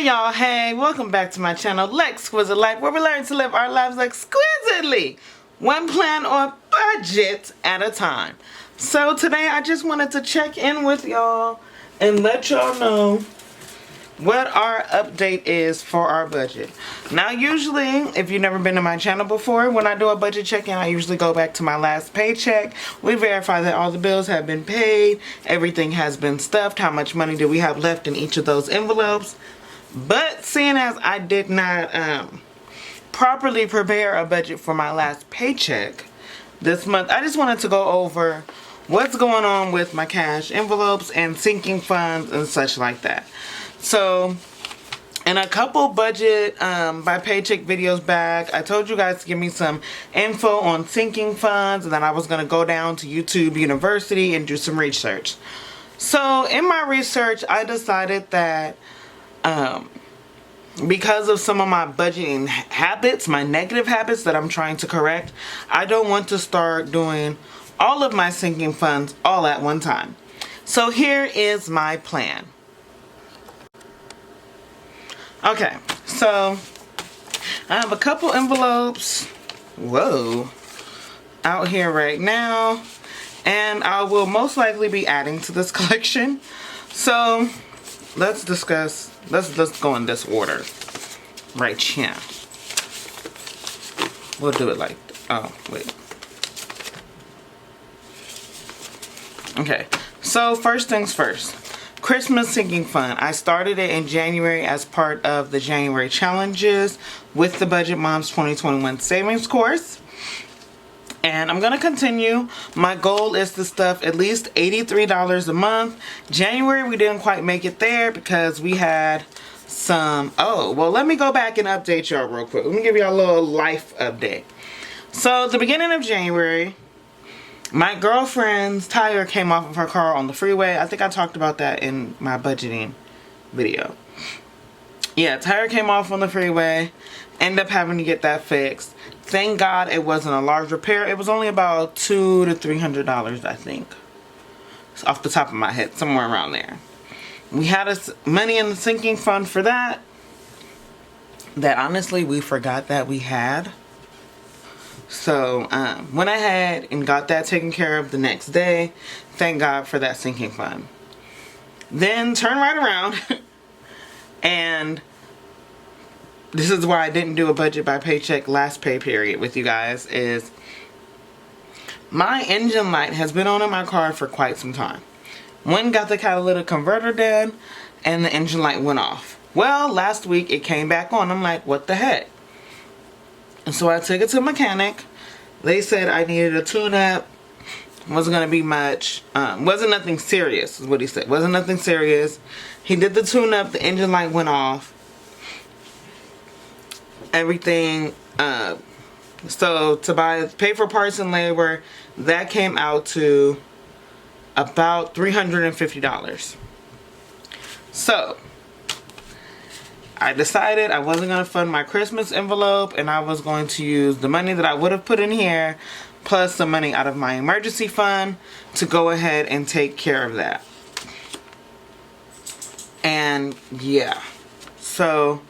Hey y'all, hey, welcome back to my channel, L'exquisite Life, where we learn to live our lives exquisitely, one plan or budget at a time. So today I just wanted to check in with y'all and let y'all know what our update is for our budget. Now usually, if you've never been to my channel before, when I do a budget check-in, I usually go back to my last paycheck. We verify that all the bills have been paid, everything has been stuffed, how much money do we have left in each of those envelopes. But seeing as I did not properly prepare a budget for my last paycheck this month, I just wanted to go over what's going on with my cash envelopes and sinking funds and such like that. So in a couple budget by paycheck videos back, I told you guys to give me some info on sinking funds, and then I was going to go down to YouTube University and do some research. So in my research, I decided that because of some of my budgeting habits, my negative habits that I'm trying to correct, I don't want to start doing all of my sinking funds all at one time. So here is my plan. Okay, so I have a couple envelopes, out here right now, and I will most likely be adding to this collection. So let's discuss, let's go in this order right here. We'll do it like, oh wait. Okay, so first things first. Christmas sinking fund. I started it in January as part of the January challenges with the Budget Moms 2021 savings course. And I'm going to continue. My goal is to stuff at least $83 a month. January we didn't quite make it there because we had some, let me go back and update y'all real quick. Let me give y'all a little life update. So the beginning of January, my girlfriend's tire came off of her car on the freeway. I think I talked about that in my budgeting video. Yeah, tire came off on the freeway. Ended up having to get that fixed. Thank God it wasn't a large repair. It was only about $200 to $300, I think. It's off the top of my head, somewhere around there. We had money in the sinking fund for that. That honestly we forgot that we had. So, went ahead and got that taken care of the next day. Thank God for that sinking fund. Then, turn right around. And this is why I didn't do a budget by paycheck last pay period with you guys. Is my engine light has been on in my car for quite some time. One got the catalytic converter done, and the engine light went off. Well, last week it came back on. I'm like, what the heck? And so I took it to a mechanic. They said I needed a tune-up. Wasn't going to be much. Wasn't nothing serious is what he said. Wasn't nothing serious. He did the tune-up. The engine light went off. Everything. So to pay for parts and labor, that came out to about $350. So I decided I wasn't going to fund my Christmas envelope, and I was going to use the money that I would have put in here plus some money out of my emergency fund to go ahead and take care of that. And yeah, so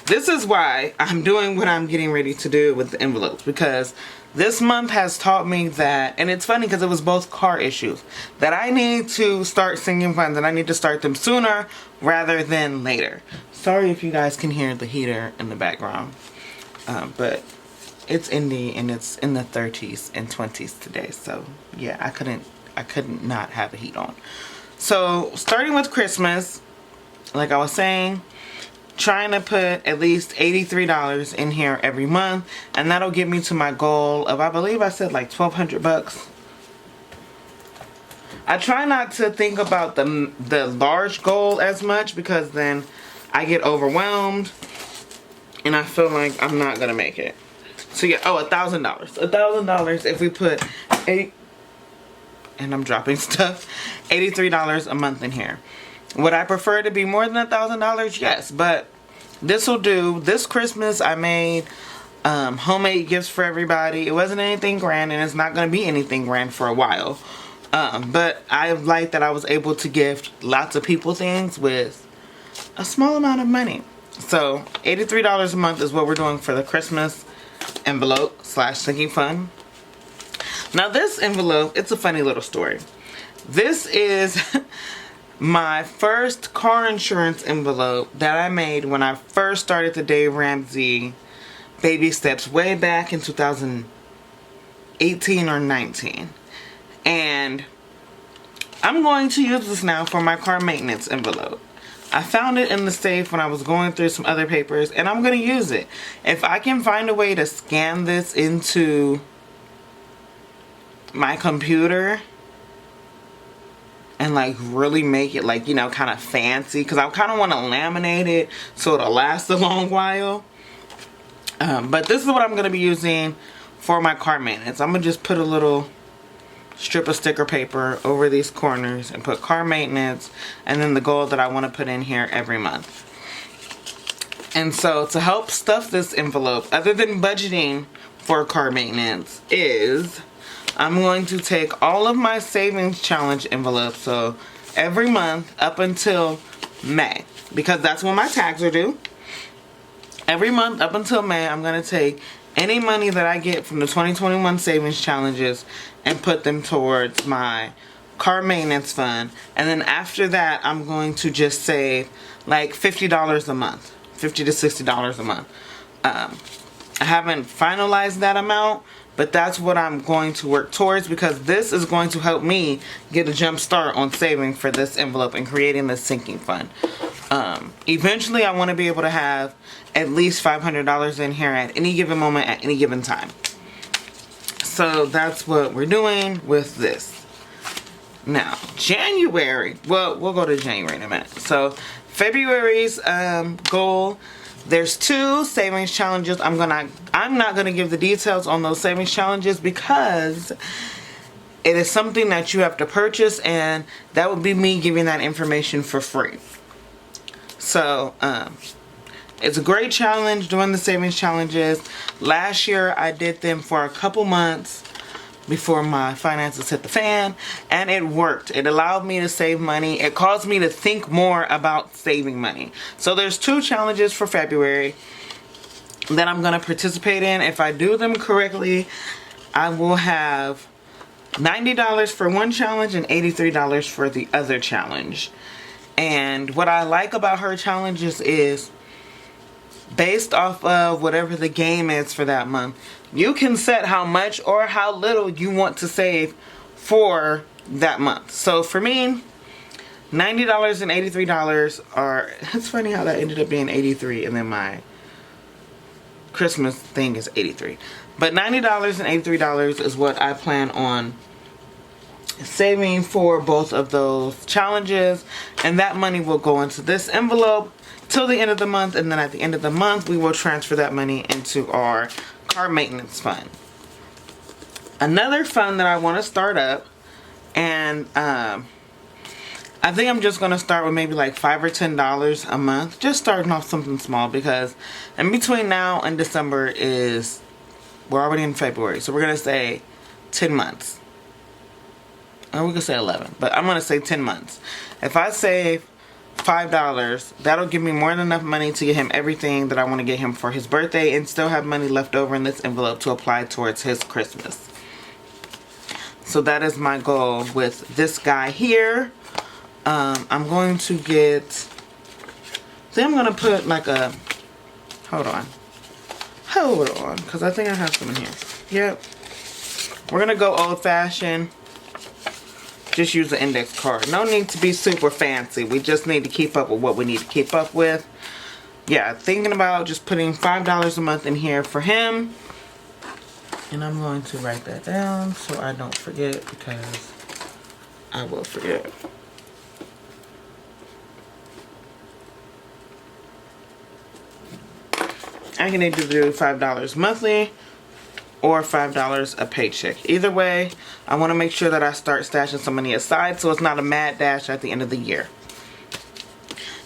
this is why I'm doing what I'm getting ready to do with the envelopes, because this month has taught me that, and it's funny because it was both car issues, that I need to start sinking funds, and I need to start them sooner rather than later. Sorry if you guys can hear the heater in the background, but it's Indy and it's in the 30s and 20s today, so yeah, I couldn't not have the heat on. So starting with Christmas, like I was saying, trying to put at least $83 in here every month, and that'll get me to my goal of, I believe I said like $1,200. I try not to think about the large goal as much, because then I get overwhelmed and I feel like I'm not gonna make it. So yeah, $1,000. $1,000 if we put and I'm dropping stuff, $83 a month in here. Would I prefer to be more than $1,000? Yes, but this will do. This Christmas I made homemade gifts for everybody. It wasn't anything grand, and it's not going to be anything grand for a while. But I like that I was able to gift lots of people things with a small amount of money. So $83 a month is what we're doing for the Christmas envelope / sinking fund. Now this envelope, it's a funny little story. This is my first car insurance envelope that I made when I first started the Dave Ramsey baby steps way back in 2018 or 19. And I'm going to use this now for my car maintenance envelope. I found it in the safe when I was going through some other papers, and I'm going to use it. If I can find a way to scan this into my computer and like really make it like, you know, kind of fancy, because I kind of want to laminate it so it'll last a long while. But this is what I'm going to be using for my car maintenance. I'm going to just put a little strip of sticker paper over these corners and put car maintenance and then the goal that I want to put in here every month. And so to help stuff this envelope, other than budgeting for car maintenance, is I'm going to take all of my savings challenge envelopes, so every month up until May, because that's when my tags are due. Every month up until May, I'm going to take any money that I get from the 2021 savings challenges and put them towards my car maintenance fund. And then after that, I'm going to just save like $50 a month, $50 to $60 a month. I haven't finalized that amount, but that's what I'm going to work towards, because this is going to help me get a jump start on saving for this envelope and creating this sinking fund. Eventually, I want to be able to have at least $500 in here at any given moment, at any given time. So that's what we're doing with this. Now, January. Well, we'll go to January in a minute. So, February's goal. There's 2 savings challenges. I'm not gonna give the details on those savings challenges because it is something that you have to purchase, and that would be me giving that information for free. So, it's a great challenge doing the savings challenges. Last year I did them for a couple months before my finances hit the fan, and it worked. It allowed me to save money. It caused me to think more about saving money. So there's 2 challenges for February that I'm going to participate in. If I do them correctly, I will have $90 for one challenge and $83 for the other challenge. And what I like about her challenges is, based off of whatever the game is for that month, you can set how much or how little you want to save for that month. So for me, $90 and $83 are, it's funny how that ended up being 83 and then my Christmas thing is 83. But $90 and $83 is what I plan on saving for both of those challenges, and that money will go into this envelope till the end of the month, and then at the end of the month we will transfer that money into our car maintenance fund. Another fund that I want to start up, and I think I'm just going to start with maybe like $5 or $10 a month, just starting off something small, because in between now and December we're already in February, so we're going to say 10 months. Or we could say 11, but I'm going to say 10 months. If I save $5, that'll give me more than enough money to get him everything that I want to get him for his birthday, and still have money left over in this envelope to apply towards his Christmas. So that is my goal with this guy here. I'm going to get, I'm going to put like a, hold on, because I think I have some in here. Yep. We're going to go old fashioned. Just use the index card. No need to be super fancy. We just need to keep up with what we need to keep up with. Yeah, thinking about just putting $5 a month in here for him. And I'm going to write that down so I don't forget, because I will forget. I can either do $5 monthly or $5 a paycheck. Either way, I want to make sure that I start stashing some money aside so it's not a mad dash at the end of the year.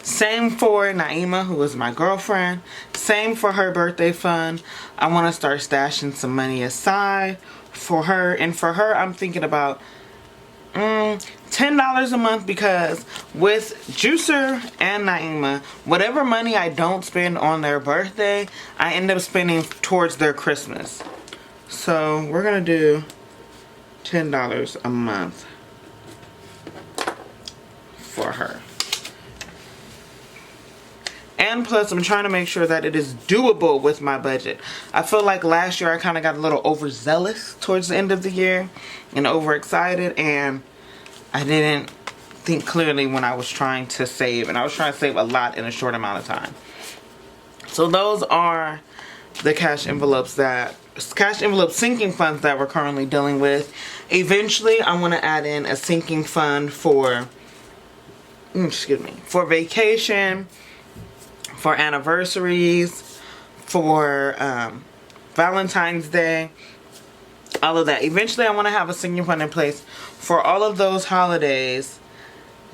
Same for Naima, who is my girlfriend. Same for her birthday fund. I want to start stashing some money aside for her. And for her, I'm thinking about $10 a month, because with Juicer and Naima, whatever money I don't spend on their birthday, I end up spending towards their Christmas. So we're gonna do $10 a month for her. And plus, I'm trying to make sure that it is doable with my budget. I feel like last year I kind of got a little overzealous towards the end of the year and overexcited, and I didn't think clearly when I was trying to save, and I was trying to save a lot in a short amount of time. So those are the cash envelope sinking funds that we're currently dealing with. Eventually, I want to add in a sinking fund for, for vacation, for anniversaries, for Valentine's Day, all of that. Eventually, I want to have a sinking fund in place for all of those holidays,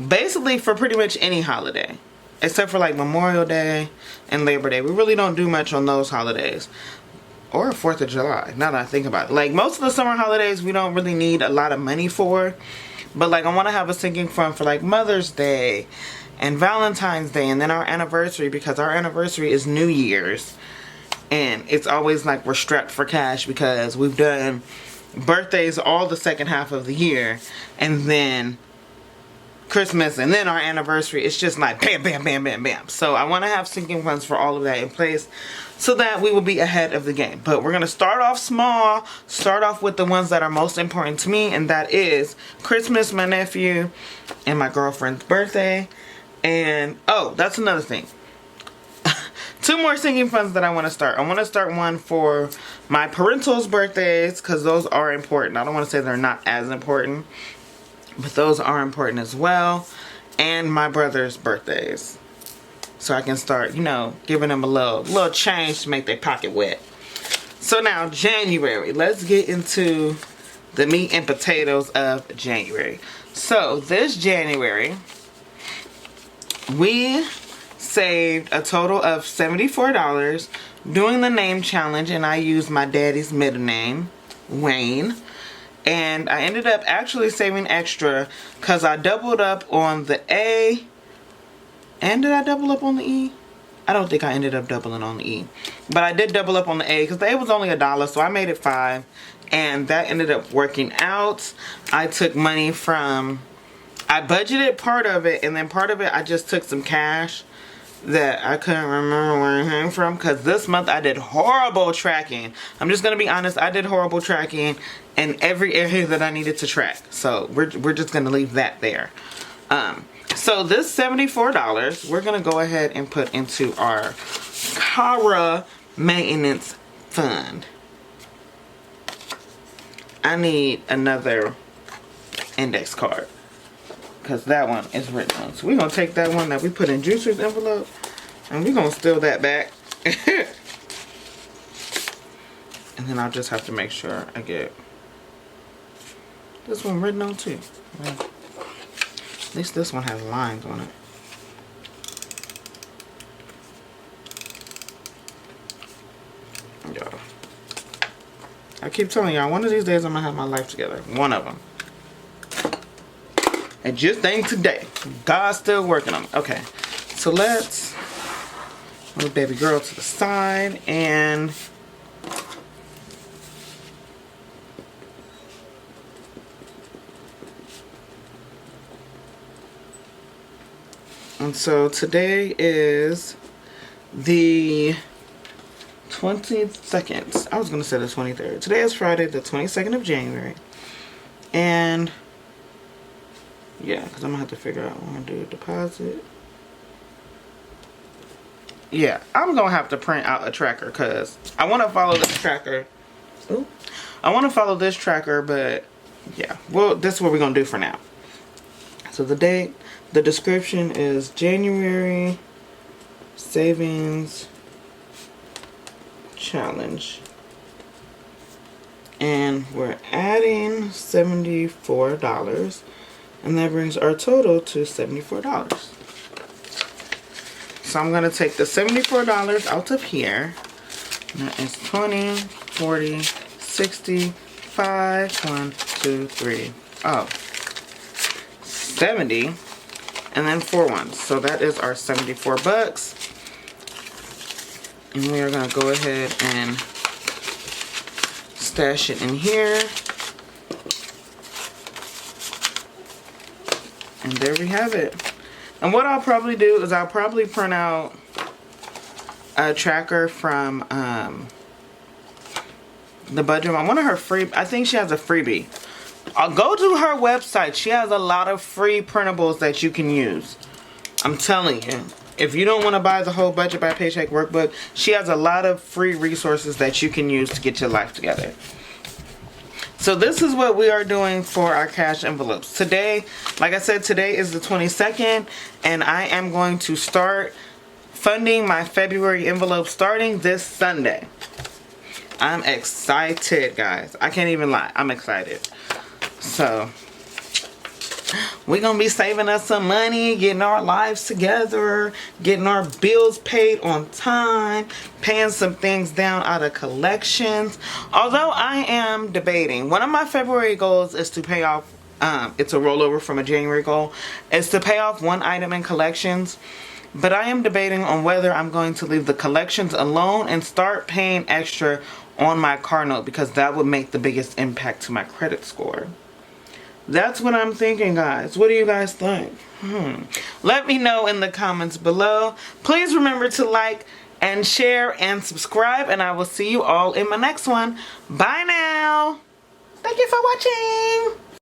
basically for pretty much any holiday, except for like Memorial Day and Labor Day. We really don't do much on those holidays. Or 4th of July, now that I think about it. Like, most of the summer holidays, we don't really need a lot of money for. But, like, I want to have a sinking fund for, like, Mother's Day and Valentine's Day, and then our anniversary, because our anniversary is New Year's. And it's always like we're strapped for cash because we've done birthdays all the second half of the year, and then Christmas, and then our anniversary. It's just like bam, bam, bam, bam, bam. So I want to have sinking funds for all of that in place so that we will be ahead of the game. But we're going to start off small, start off with the ones that are most important to me, and that is Christmas, my nephew, and my girlfriend's birthday. And, oh, that's another thing. 2 more sinking funds that I want to start. I want to start one for my parentals' birthdays, because those are important. I don't want to say they're not as important, but those are important as well. And my brother's birthdays. So I can start, you know, giving them a little change to make their pocket wet. So now, January. Let's get into the meat and potatoes of January. So this January, we saved a total of $74 doing the name challenge, and I used my daddy's middle name, Wayne. And I ended up actually saving extra because I doubled up on the A. And did I double up on the E? I don't think I ended up doubling on the E. But I did double up on the A because the A was only $1, so I made it $5. And that ended up working out. I took money from, I budgeted part of it, and then part of it I just took some cash that I couldn't remember where it came from, because this month I did horrible tracking. I'm just going to be honest, I did horrible tracking in every area that I needed to track. So we're just going to leave that there. So this $74, we're going to go ahead and put into our Cara maintenance fund. I need another index card, because that one is written on. So we're going to take that one that we put in Juicer's envelope, and we're going to steal that back. And then I'll just have to make sure I get this one written on too. Well, at least this one has lines on it. Y'all, I keep telling y'all, one of these days I'm going to have my life together. One of them. And just ain't today. God's still working on me. Okay, so let's move baby girl to the side, and so today is the 22nd. I was going to say the 23rd. Today is Friday, the 22nd of January. And yeah, because I'm going to have to figure out what I'm going to do. Deposit. Yeah, I'm going to have to print out a tracker because I want to follow this tracker. Ooh. I want to follow this tracker, but yeah. Well, this is what we're going to do for now. So the date, the description is January Savings Challenge. And we're adding $74. And that brings our total to $74. So I'm going to take the $74 out of here. And that is 20, 40, 60, 5, 1, 2, 3. Oh, 70, and then 4 ones. So that is our 74 bucks. And we are going to go ahead and stash it in here. And there we have it. And what I'll probably do is I'll probably print out a tracker from the budget mom. One of her free, I think she has a freebie. I'll go to her website. She has a lot of free printables that you can use. I'm telling you. If you don't want to buy the whole Budget by Paycheck workbook, she has a lot of free resources that you can use to get your life together. So this is what we are doing for our cash envelopes. Today, like I said, today is the 22nd, and I am going to start funding my February envelope starting this Sunday. I'm excited, guys. I can't even lie. I'm excited. So we're going to be saving us some money, getting our lives together, getting our bills paid on time, paying some things down out of collections. Although I am debating, one of my February goals is to pay off, it's a rollover from a January goal, is to pay off one item in collections. But I am debating on whether I'm going to leave the collections alone and start paying extra on my car note, because that would make the biggest impact to my credit score. That's what I'm thinking, guys. What do you guys think? Let me know in the comments below. Please remember to like and share and subscribe, and I will see you all in my next one. Bye now. Thank you for watching.